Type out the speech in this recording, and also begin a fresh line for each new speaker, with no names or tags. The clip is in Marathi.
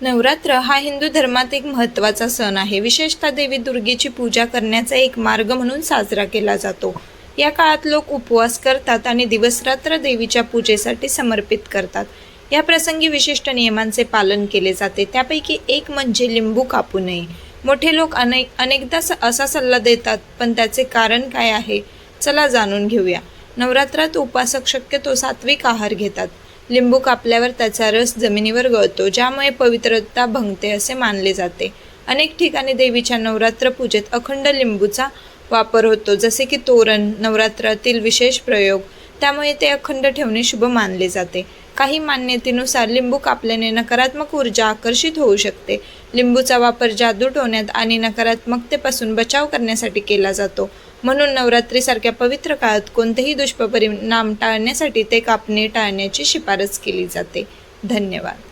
नवरात्र हा हिंदू धर्मात एक महत्त्वाचा सण आहे. विशेषतः देवी दुर्गेची पूजा करण्याचा एक मार्ग म्हणून साजरा केला जातो. या काळात लोक उपवास करतात आणि दिवसरात्र देवीच्या पूजेसाठी समर्पित करतात. या प्रसंगी विशिष्ट नियमांचे पालन केले जाते. त्यापैकी एक म्हणजे लिंबू कापू नये. मोठे लोक अनेकदा असा सल्ला देतात, पण त्याचे कारण काय आहे? चला जाणून घेऊया. नवरात्रात उपासक शक्यतो सात्विक आहार घेतात. लिंबू कापल्यावर त्याचा रस जमिनीवर गळतो, ज्यामुळे पवित्रता भंगते असे मानले जाते. अनेक ठिकाणी देवीच्या नवरात्र पूजेत अखंड लिंबूचा वापर होतो, जसे की तोरण, नवरात्रातील विशेष प्रयोग. त्यामुळे ते अखंड ठेवणे शुभ मानले जाते. काही मान्यतेनुसार लिंबू कापल्याने नकारात्मक ऊर्जा आकर्षित होऊ शकते. लिंबूचा वापर जादू टोण्यात आणि नकारात्मकतेपासून बचाव करण्यासाठी केला जातो. म्हणून नवरात्रीसारख्या पवित्र काळात कोणतेही दुष्परिणाम टाळण्यासाठी ते कापणे टाळण्याची शिफारस केली जाते. धन्यवाद.